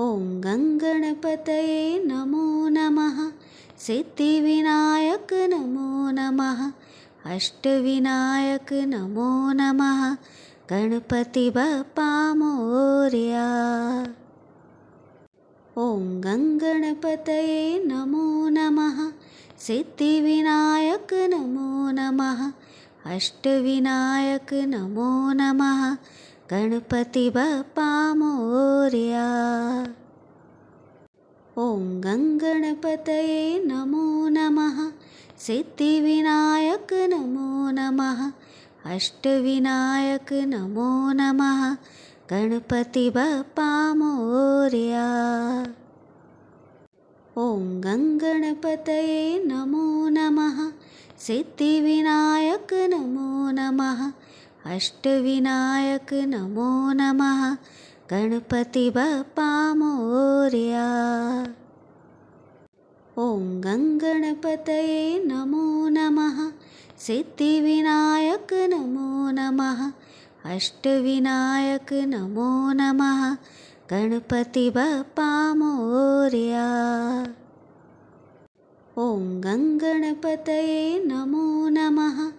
ॐ गङ्गणपतये नमो नमः। सिद्धिविनायक नमो नमः। अष्टविनायक नमो नमः। गणपति बप्पा मोरया। ॐ गङ्गणपतये नमो नमः। सिद्धिविनायक नमो नमः। अष्टविनायक नमो नमः। गणपति बप्पा मोरया। ॐ गङ्गणपतये नमो नमः। सिद्धिविनायक नमो नमः। अष्टविनायक नमो नमः। गणपति बप्पा मोरया। ॐ गङ्गणपतये नमो नमः। सिद्धिविनायक नमो नमः। अष्टविनायक नमो नमः। गणपति बप्पा मोरया। ॐ गङ्गणपतये नमो नमः। सिद्धिविनायक नमो नमः। अष्टविनायक नमो नमः। गणपति बप्पा मोरया। ॐ गङ्गणपतये नमो नमः।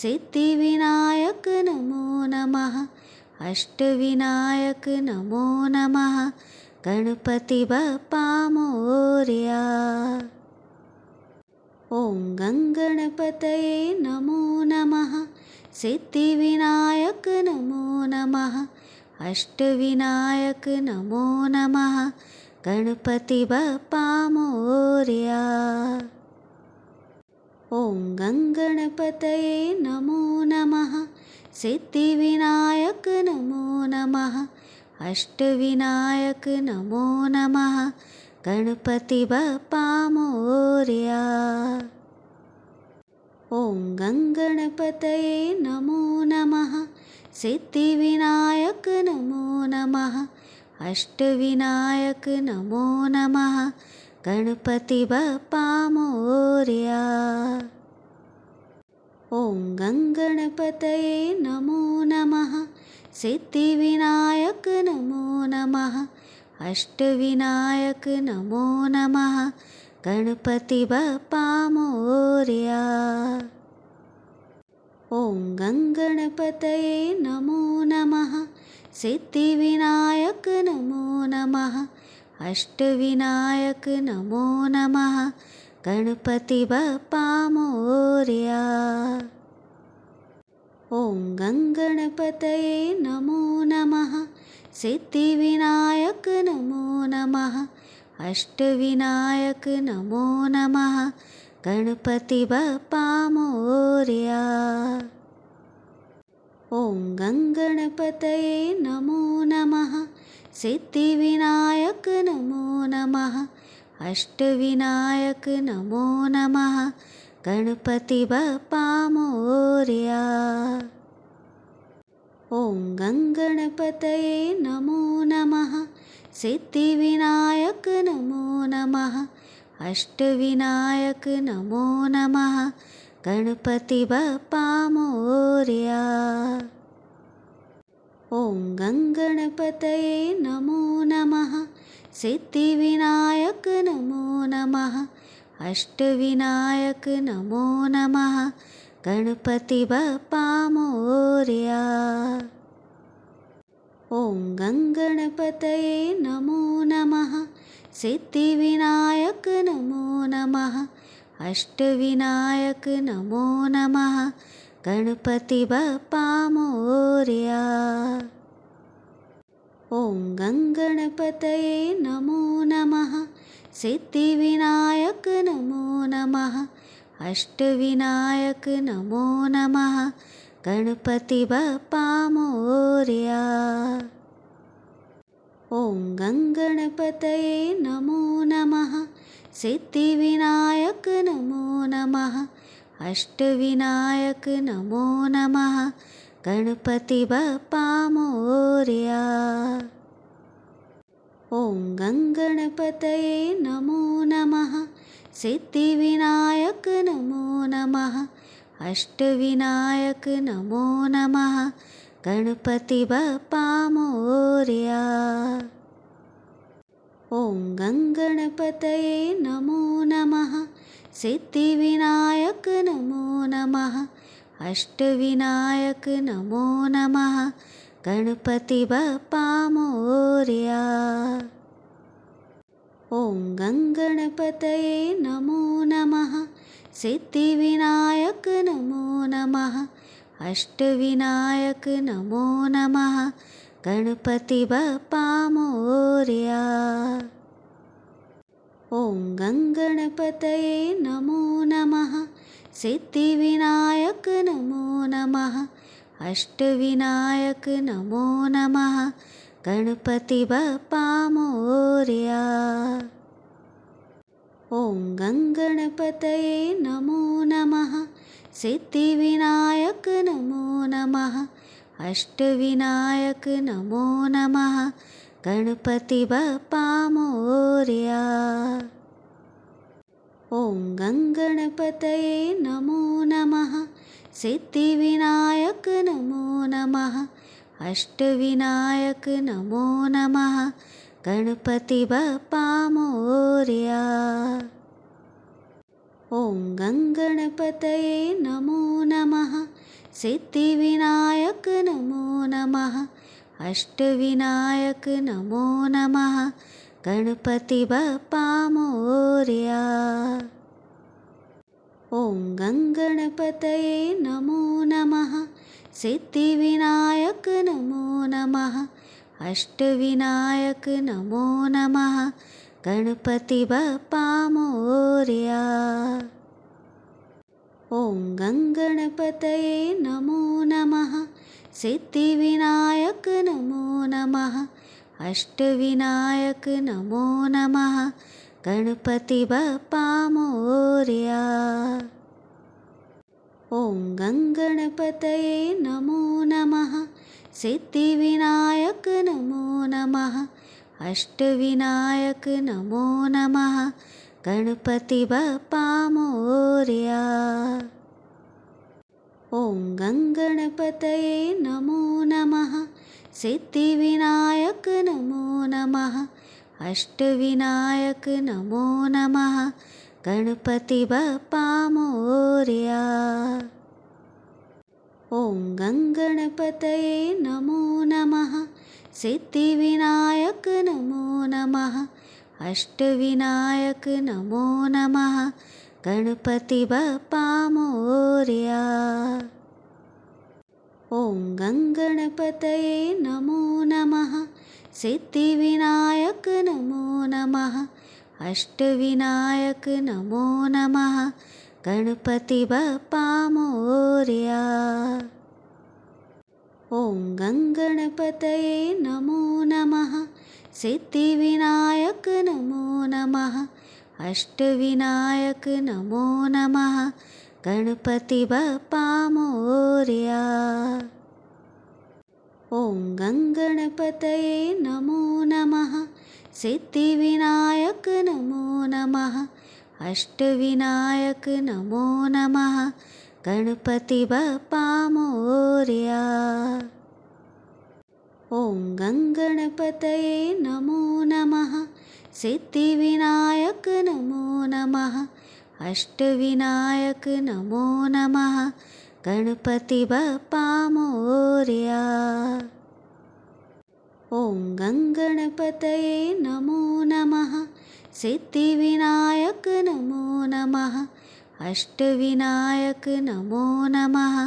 सिद्धिविनायक नमो नमः। अष्टविनायक नमो नमः। गणपति बप्पा मोरया। ॐ गङ्गणपतये नमो नमः। सिद्धिविनायक नमो नमः। अष्टविनायक नमो नमः। गणपति बप्पा मोरया। ॐ गङ्गणपतये नमो नमः। सिद्धिविनायक नमो नमः। अष्टविनायक नमो नमः। गणपति बप्पा मोरया। ॐ गङ्गणपतये नमो नमः। सिद्धिविनायक नमो नमः। अष्टविनायक नमो नमः। गणपति बप्पा मोरया। ॐ गङ्गणपतये नमो नमः। सिद्धिविनायक नमो नमः। अष्टविनायक नमो नमः। गणपति बप्पा मोरया। ॐ गङ्गणपतये नमो नमः। सिद्धिविनायक नमो नमः। अष्टविनायक नमो नमः। गणपति बप्पा मोरया। ॐ गङ्गणपतये नमो नमः। सिद्धिविनायक नमो नमः। अष्टविनायक नमो नमः। गणपति बप्पा मोरया। ॐ गङ्गणपतये नमो नमः। सिद्धिविनायक नमो नमः। अष्टविनायक नमो नमः। गणपति बप्पा मोरया। ॐ गङ्गणपतये नमो नमः। सिद्धिविनायक नमो नमः। अष्टविनायक नमो नमः। गणपति बप्पा मोरया। ॐ गङ्गणपतये नमो नमः। सिद्धिविनायक नमो नमः। अष्टविनायक नमो नमः। गणपति बप्पा मोरया। ॐ गङ्गणपतये नमो नमः। सिद्धिविनायक नमो नमः। अष्टविनायक नमो नमः। गणपति बप्पा मोरया। ॐ गङ्गणपतये नमो नमः। सिद्धिविनायक नमो नमः। अष्टविनायक नमो नमः। गणपति बप्पा मोरया। ॐ गङ्गणपतये नमो नमः। सिद्धिविनायक नमो नमः। अष्टविनायक नमो नमः। गणपति बप्पा मोरया। ॐ गङ्गणपतये नमो नमः। सिद्धिविनायक नमो नमः। अष्टविनायक नमो नमः। गणपति बप्पा मोरया। ॐ गङ्गणपतये नमो नमः सिद्धिविनायक नमो नमः अष्टविनायक नमो नमः गणपति बप्पा मोरया। ॐ गङ्गणपतये नमो नमः सिद्धिविनायक नमो नमः अष्टविनायक नमो नमः गणपति बप्पा मोरया। ॐ गङ्गणपतये नमो नमः सिद्धिविनायक नमो नमः अष्टविनायक नमो नमः गणपति बप्पा मोरया। ॐ गङ्गणपतये नमो नमः सिद्धिविनायक नमो नमः अष्टविनायक नमो नमः गणपति बप्पा मोरया। ॐ गङ्गणपतये नमो नमः सिद्धिविनायक नमो नमः अष्टविनायक नमो नमः गणपति बप्पा मोरया। ॐ गङ्गणपतये नमो नमः सिद्धिविनायक नमो नमः अष्टविनायक नमो नमः गणपति बप्पा मोरया। ॐ गङ्गणपतये नमो नमः सिद्धिविनायक नमो नमः अष्टविनायक नमो नमः गणपति बप्पा मोरया। ॐ गङ्गणपतये नमो नमः सिद्धिविनायक नमो नमः अष्टविनायक नमो नमः गणपति बप्पा मोरया। ॐ गङ्गणपतये नमो नमः सिद्धिविनायक नमो नमः अष्टविनायक नमो नमः गणपति बप्पा मोरया। ॐ गङ्गणपतये नमो नमः सिद्धिविनायक नमो नमः अष्टविनायक नमो नमः गणपति बप्पा मोरया। ॐ गङ्गणपतये नमो नमः सिद्धिविनायक नमो नमः अष्टविनायक नमो नमः गणपति बप्पा मोरया। ॐ गङ्गणपतये नमो नमः सिद्धिविनायक नमो नमः अष्टविनायक नमो नमः गणपति बप्पा मोरया। ॐ गङ्गणपतये नमो नमः सिद्धिविनायक नमो नमः अष्टविनायक नमो नमः गणपति बप्पा मोरया। ॐ गङ्गणपतये नमो नमः सिद्धिविनायक नमो नमः अष्टविनायक नमो नमः गणपति बप्पा मोरया। ॐ गङ्गणपतये नमो नमः सिद्धिविनायक नमो नमः अष्टविनायक नमो नमः गणपति बप्पा मोरया। ॐ गङ्गणपतये नमो नमः सिद्धिविनायक नमो नमः अष्टविनायक नमो नमः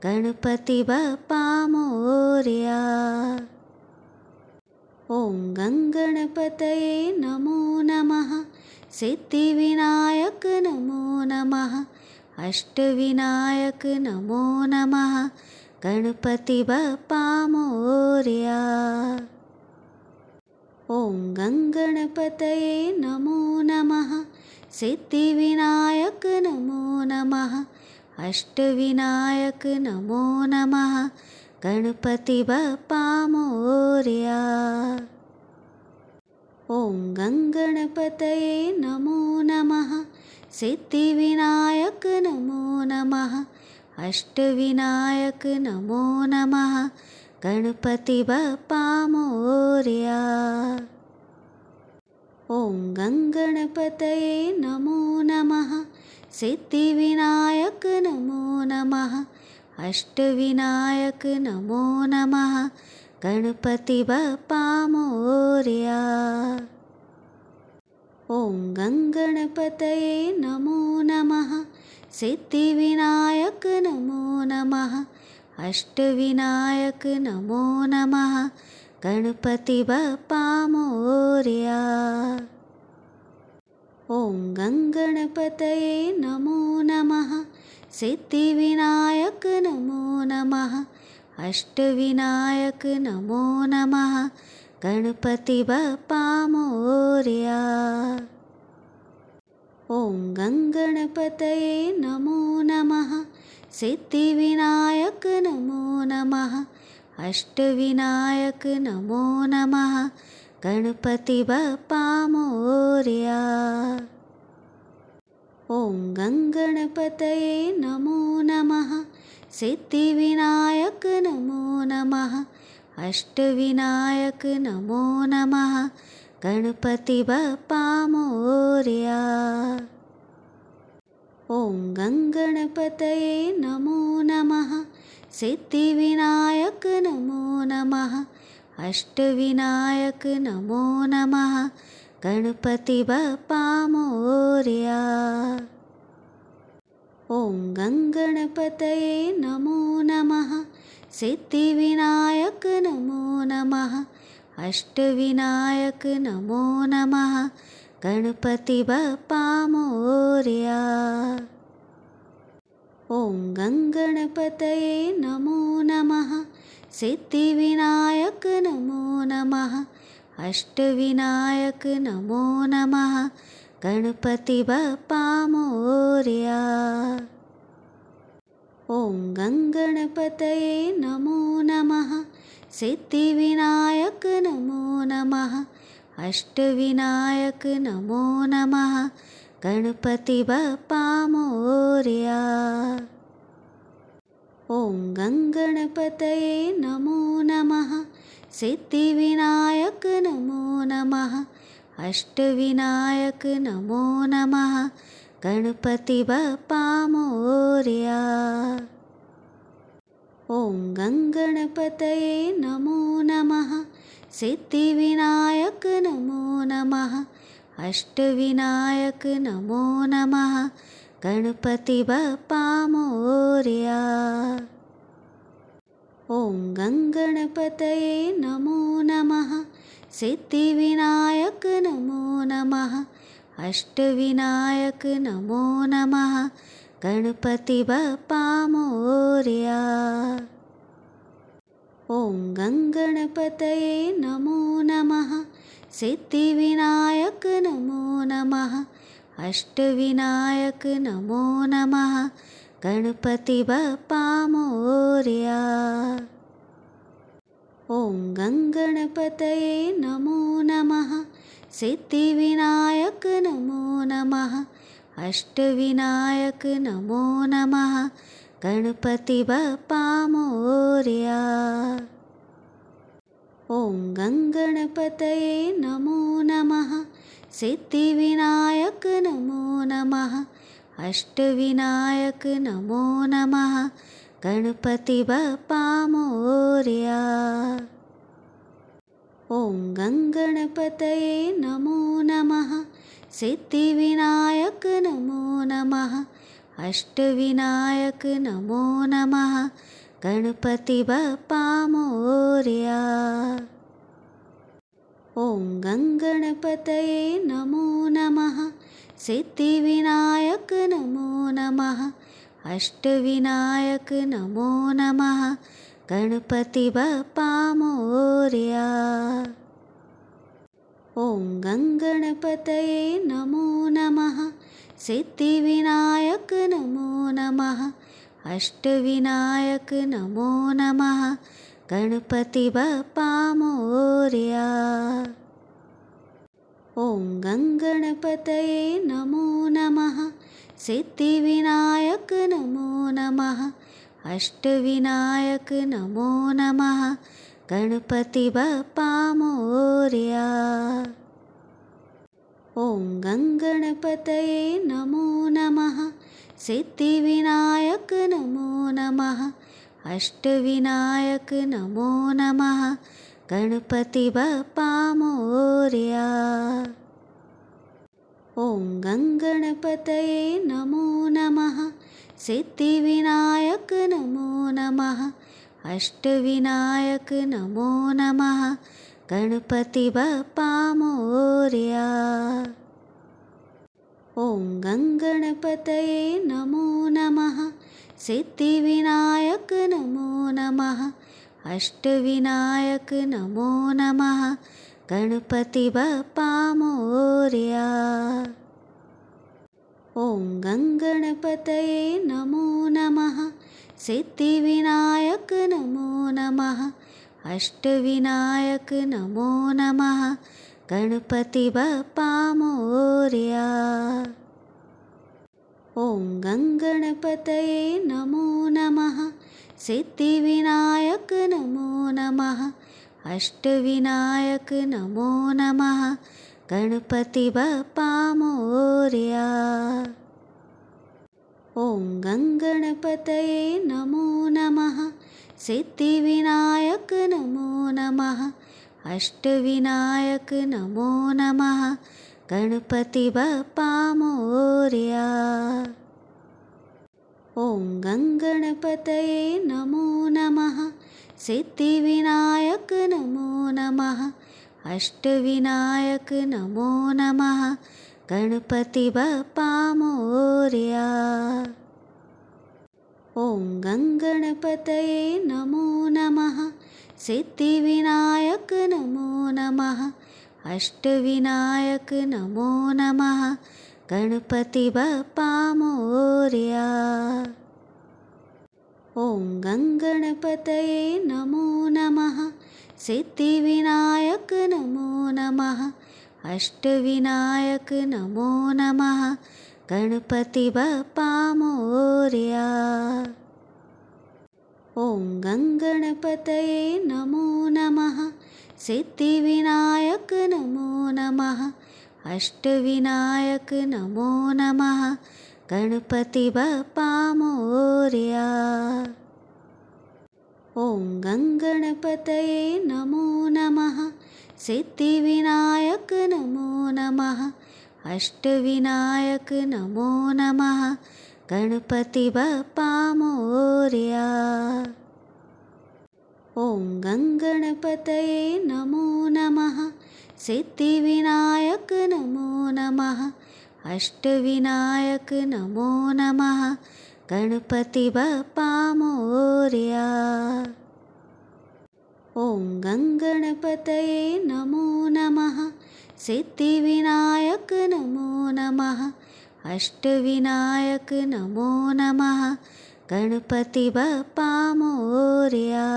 गणपति बप्पा मोरया। ॐ गङ्गणपतये नमो नमः सिद्धिविनायक नमो नमः अष्टविनायक नमो नमः गणपति बप्पा मोरया। ॐ गङ्गणपतये नमो नमः सिद्धिविनायक नमो नमः अष्टविनायक नमो नमः गणपति बप्पा मोरया। ॐ गङ्गणपतये नमो नमः सिद्धिविनायक नमो नमः अष्टविनायक नमो नमः गणपति बप्पा मोरया। ॐ गङ्गणपतये नमो नमः। सिद्धिविनायक नमो नमः। अष्टविनायक नमो नमः। गणपति बप्पा मोरया। ॐ गङ्गणपतये नमो नमः। सिद्धिविनायक नमो नमः। अष्टविनायक नमो नमः। गणपति बप्पा मोरया। ॐ गङ्गणपतये नमो नमः। सिद्धिविनायक नमो नमः। अष्टविनायक नमो नमः। गणपति बप्पा मोरया। ॐ गङ्गणपतये नमो नमः। सिद्धिविनायक नमो नमः। अष्टविनायक नमो नमः। गणपति बप्पा मोरया। ॐ गङ्गणपतये नमो नमः। सिद्धिविनायक नमो नमः। अष्टविनायक नमो नमः। गणपति बप्पा मोरया। ॐ गङ्गणपतये नमो नमः। सिद्धिविनायक नमो नमः। अष्टविनायक नमो नमः। गणपति बप्पा मोरया। ॐ गङ्गणपतये नमो नमः। सिद्धिविनायक नमो नमः। अष्टविनायक नमो नमः। गणपति बप्पा मोरया। ॐ गङ्गणपतये नमो नमः। सिद्धिविनायक नमो नमः। अष्टविनायक नमो नमः। गणपति बप्पा मोरया। ॐ गङ्गणपतये नमो नमः। सिद्धिविनायक नमो नमः। अष्टविनायक नमो नमः। गणपति बप्पा मोरया। ॐ गङ्गणपतये नमो नमः। सिद्धिविनायक नमो नमः। अष्टविनायक नमो नमः। गणपति बप्पा मोरया। ॐ गङ्गणपतये नमो नमः। सिद्धिविनायक नमो नमः। अष्टविनायक नमो नमः। गणपति बप्पा मोरया। ॐ गङ्गणपतये नमो नमः। सिद्धिविनायक नमो नमः। अष्टविनायक नमो नमः। गणपति बप्पा मोरया। ॐ गङ्गणपतये नमो नमः। सिद्धिविनायक नमो नमः। अष्टविनायक नमो नमः। गणपति बप्पा मोरया। ॐ गङ्गणपतये नमो नमः। सिद्धिविनायक नमो नमः। अष्टविनायक नमो नमः। गणपति बप्पा मोरया। ॐ गङ्गणपतये नमो नमः। सिद्धिविनायक नमो नमः। अष्टविनायक नमो नमः। गणपति बप्पा मोरया। ॐ गङ्गणपतये नमो नमः। सिद्धिविनायक नमो नमः। अष्टविनायक नमो नमः। गणपति बप्पा मोरया। ॐ गङ्गणपतये नमो नमः। सिद्धिविनायक नमो नमः। अष्टविनायक नमो नमः। गणपति बप्पा मोरया। ॐ गङ्गणपतये नमो नमः। सिद्धिविनायक नमो नमः। अष्टविनायक नमो नमः। गणपति बप्पा मोरया। ॐ गङ्गणपतये नमो नमः। सिद्धिविनायक नमो नमः। अष्टविनायक नमो नमः। गणपति बप्पा मोरया। ॐ गङ्गणपतये नमो नमः। सिद्धिविनायक नमो नमः। अष्टविनायक नमो नमः। गणपति बप्पा मोरया। ॐ गङ्गणपतये नमो नमः। सिद्धिविनायक नमो नमः। अष्टविनायक नमो नमः। गणपति बप्पा मोरया। ॐ गङ्गणपतये नमो नमः। सिद्धिविनायक नमो नमः। अष्टविनायक नमो नमः। गणपति बप्पा मोरया। ॐ गङ्गणपतये नमो नमः। सिद्धिविनायक नमो नमः। अष्टविनायक नमो नमः। गणपति बप्पा मोरया। ॐ गङ्गणपतये नमो नमः। सिद्धिविनायक नमो नमः। अष्टविनायक नमो नमः। गणपति बप्पा मोरया। ॐ गङ्गणपतये नमो नमः। सिद्धिविनायक नमो नमः। अष्टविनायक नमो नमः। गणपति बप्पा मोरया। ॐ गङ्गणपतये नमो नमः। सिद्धिविनायक नमो नमः। अष्टविनायक नमो नमः। गणपति बप्पा मोरया। ॐ गङ्गणपतये नमो नमः। सिद्धिविनायक नमो नमः। अष्टविनायक नमो नमः। गणपति बप्पा मोरया। ॐ गङ्गणपतये नमो नमः। सिद्धिविनायक नमो नमः। अष्टविनायक नमो नमः। गणपति बप्पा मोरया। ॐ गङ्गणपतये नमो नमः। सिद्धिविनायक नमो नमः। अष्टविनायक नमो नमः। गणपति बप्पा मोरया। ॐ गङ्गणपतये नमो नमः। सिद्धिविनायक नमो नमः। अष्टविनायक नमो नमः। गणपति बप्पा मोरया। ॐ गङ्गणपतये नमो नमः। सिद्धिविनायक नमो नमः। अष्टविनायक नमो नमः। गणपति बप्पा मोरया। ॐ गङ्गणपतये नमो नमः। सिद्धिविनायक नमो नमः। अष्टविनायक नमो नमः। गणपति बप्पा मोरया।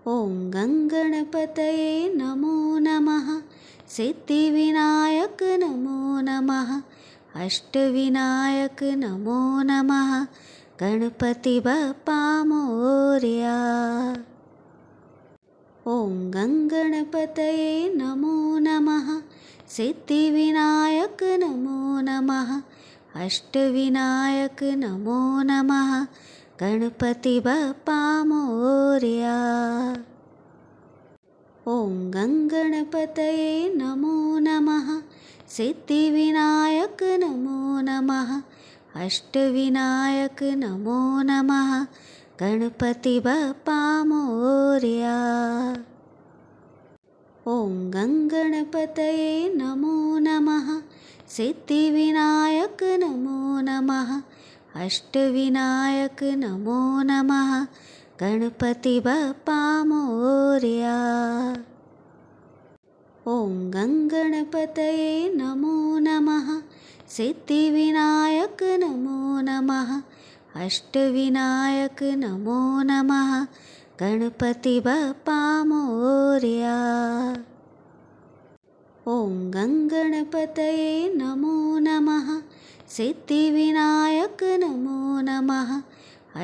ॐ गङ्गणपतये नमो नमः। सिद्धिविनायक नमो नमः। अष्टविनायक नमो नमः। गणपति बप्पा मोरया। ॐ गङ्गणपतये नमो नमः। सिद्धिविनायक नमो नमः। अष्टविनायक नमो नमः। गणपति बप्पा मोरया। ॐ गङ्गणपतये नमो नमः। सिद्धिविनायक नमो नमः। अष्टविनायक नमो नमः। गणपति बप्पा मोरया। ॐ गङ्गणपतये नमो नमः। सिद्धिविनायक नमो नमः। अष्टविनायक नमो नमः। गणपति बप्पा मोरया। ॐ गङ्गणपतये नमो नमः। सिद्धिविनायक नमो नमः। अष्टविनायक नमो नमः। गणपति बप्पा मोरया। ॐ गङ्गणपतये नमो नमः। सिद्धिविनायक नमो नमः।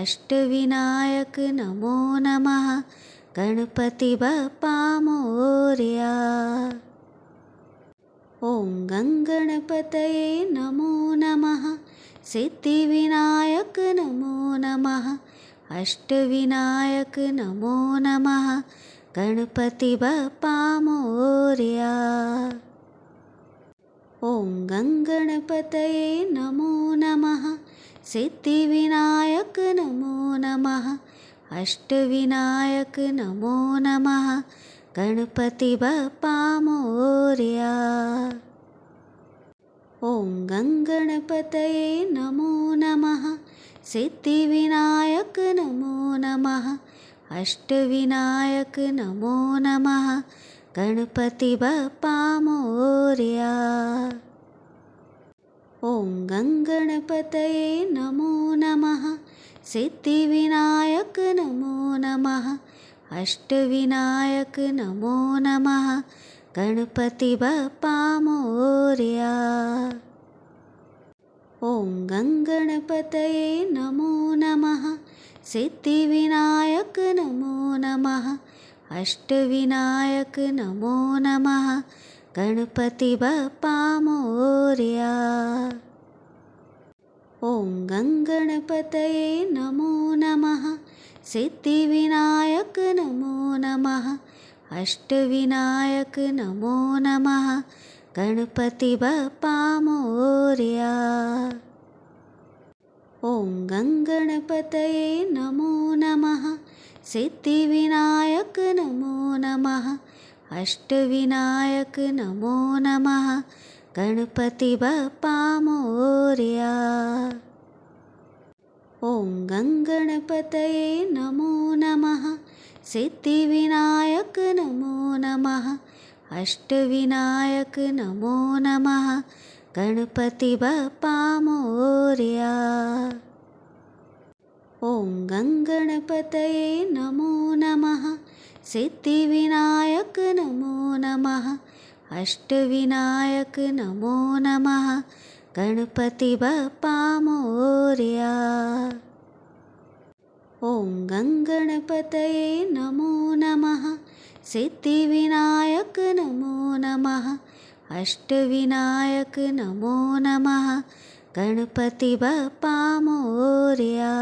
अष्टविनायक नमो नमः। गणपति बप्पा मोरया। ॐ गङ्गणपतये नमो नमः। सिद्धिविनायक नमो नमः। अष्टविनायक नमो नमः। गणपति बप्पा मोरया। ॐ गङ्गणपतये नमो नमः। सिद्धिविनायक नमो नमः। अष्टविनायक नमो नमः। गणपति बप्पा मोरया। ॐ गङ्गणपतये नमो नमः। सिद्धिविनायक नमो नमः। अष्टविनायक नमो नमः। गणपति बप्पा मोरया। ॐ गङ्गणपतये नमो नमः। सिद्धिविनायक नमो नमः। अष्टविनायक नमो नमः। गणपति बप्पा मोरया। ॐ गङ्गणपतये नमो नमः। सिद्धिविनायक नमो नमः। अष्टविनायक नमो नमः। गणपति बप्पा मोरया। ॐ गङ्गणपतये नमो नमः। सिद्धिविनायक नमो नमः। अष्टविनायक नमो नमः। गणपति बप्पा मोरया। ॐ गङ्गणपतये नमो नमः। सिद्धिविनायक नमो नमः। अष्टविनायक नमो नमः। गणपति बप्पा मोरया। ॐ गङ्गणपतये नमो नमः। सिद्धिविनायक नमो नमः। अष्टविनायक नमो नमः। गणपति बप्पा मोरया। ॐ गङ्गणपतये नमो नमः। सिद्धिविनायक नमो नमः। अष्टविनायक नमो नमः। गणपति बप्पा मोरया। ॐ गङ्गणपतये नमो नमः। सिद्धिविनायक नमो नमः। अष्टविनायक नमो नमः। गणपति बप्पा मोरया।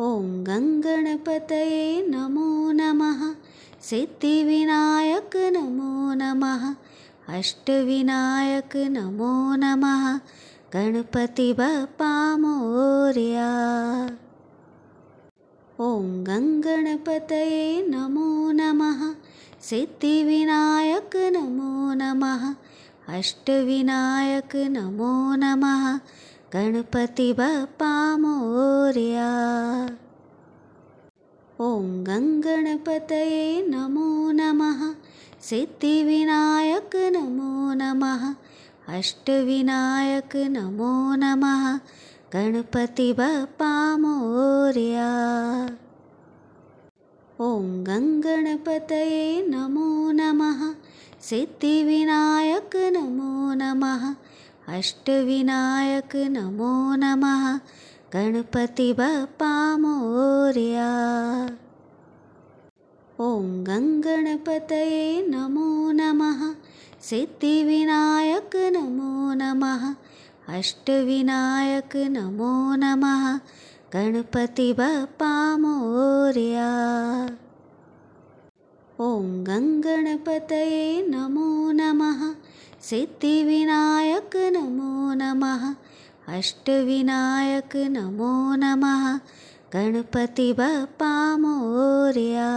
ॐ गङ्गणपतये नमो नमः। सिद्धिविनायक नमो नमः। अष्टविनायक नमो नमः। गणपति बप्पा मोरया। ॐ गङ्गणपतये नमो नमः। सिद्धिविनायक नमो नमः। अष्टविनायक नमो नमः। गणपति बप्पा मोरया। ॐ गङ्गणपतये नमो नमः। सिद्धिविनायक नमो नमः। अष्टविनायक नमो नमः। गणपति बप्पा मोरया। ॐ गङ्गणपतये नमो नमः। सिद्धिविनायक नमो नमः। अष्टविनायक नमो नमः। गणपति बप्पा मोरया। ॐ गङ्गणपतये नमो नमः। सिद्धिविनायक नमो नमः। अष्टविनायक नमो नमः। गणपति बप्पा मोरया। ॐ गङ्गणपतये नमो नमः। सिद्धिविनायक नमो नमः। अष्टविनायक नमो नमः। गणपति बप्पा मोरया।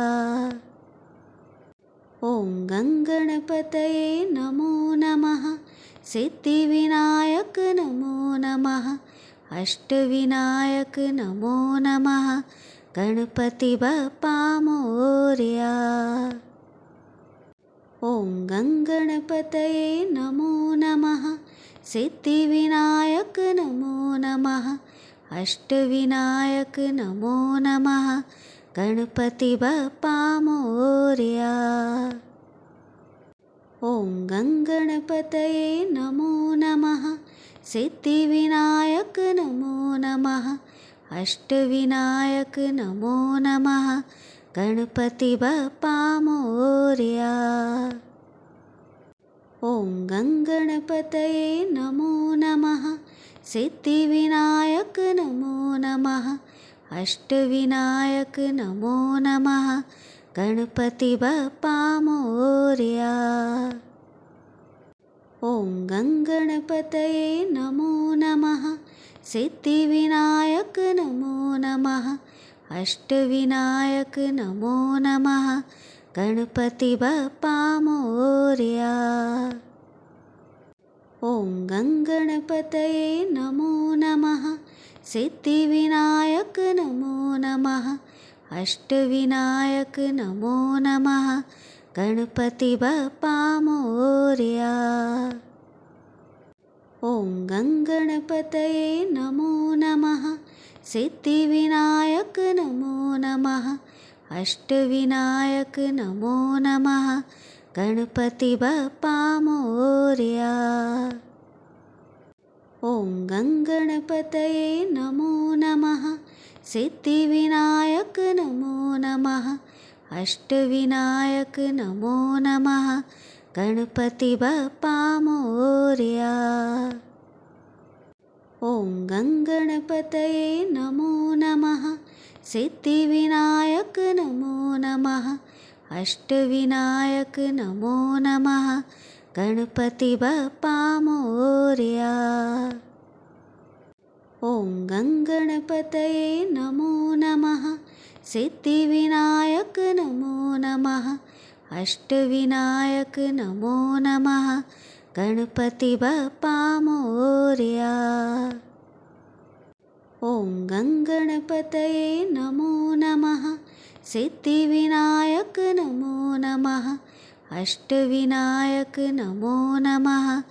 ॐ गङ्गणपतये नमो नमः। सिद्धिविनायक नमो नमः। अष्टविनायक नमो नमः। गणपति बप्पा मोरया। ॐ गङ्गणपतये नमो नमः। सिद्धिविनायक नमो नमः। अष्टविनायक नमो नमः। गणपति बप्पा मोरया। ॐ गङ्गणपतये नमो नमः। सिद्धिविनायक नमो नमः। अष्टविनायक नमो नमः। गणपति बप्पा मोरया। ॐ गङ्गणपतये नमो नमः। सिद्धिविनायक नमो नमः। अष्टविनायक नमो नमः। गणपति बप्पा मोरया। ॐ गङ्गणपतये नमो नमः। सिद्धिविनायक नमो नमः। अष्टविनायक नमो नमः। गणपति बप्पा मोरया। ॐ गङ्गणपतये नमो नमः। सिद्धिविनायक नमो नमः। अष्टविनायक नमो नमः। गणपति बप्पा मोरया। ॐ गङ्गणपतये नमो नमः। सिद्धिविनायक नमो नमः। अष्टविनायक नमो नमः। गणपति बप्पा मोरया। ॐ गङ्गणपतये नमो नमः। सिद्धिविनायक नमो नमः। अष्टविनायक नमो नमः। गणपति बप्पा मोरया। ॐ गङ्गणपतये नमो नमः। सिद्धिविनायक नमो नमः। अष्टविनायक नमो नमः। गणपति बप्पा मोरया। ॐ गङ्गणपतये नमो नमः। सिद्धिविनायक नमो नमः। अष्टविनायक नमो नमः। गणपति बप्पा मोरया। ॐ गङ्गणपतये नमो नमः। सिद्धिविनायक नमो नमः। अष्टविनायक नमो नमः। गणपति बप्पा मोरया। ॐ गङ्गणपतये नमो नमः। सिद्धिविनायक नमो नमः। अष्टविनायक नमो नमः।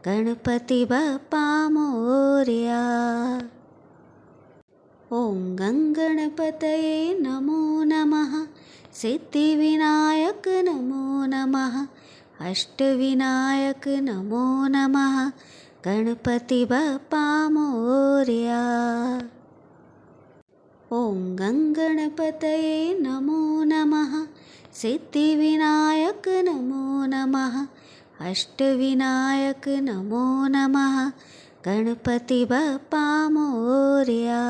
गणपति बप्पा मोरया। ॐ गङ्गणपतये नमो नमः। सिद्धिविनायक नमो नमः। अष्टविनायक नमो नमः। गणपति बप्पा मोरया। ॐ गङ्गणपतये नमो नमः। सिद्धिविनायक नमो नमः। अष्टविनायक नमो नमः। गणपति बप्पा मोरया।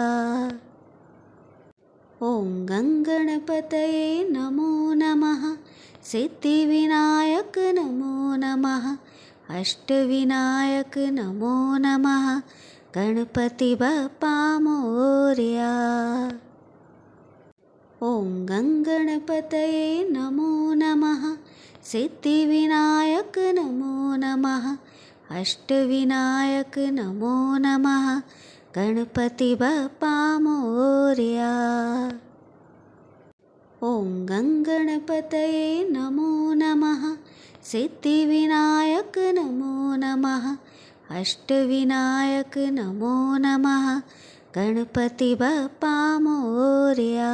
ॐ गङ्गणपतये नमो नमः। सिद्धिविनायक नमो नमः। अष्टविनायक नमो नमः। गणपति बप्पा मोरया। ॐ गङ्गणपतये नमो नमः। सिद्धिविनायक नमो नमः। अष्टविनायक नमो नमः। गणपति बप्पा मोरया। ॐ गङ्गणपतये नमो नमः। सिद्धिविनायक नमो नमः। अष्टविनायक नमो नमः। गणपति बप्पा मोरया। ॐ गङ्गणपतये नमो नमः। सिद्धिविनायक नमो नमः। अष्टविनायक नमो नमः। गणपति बप्पा मोरया।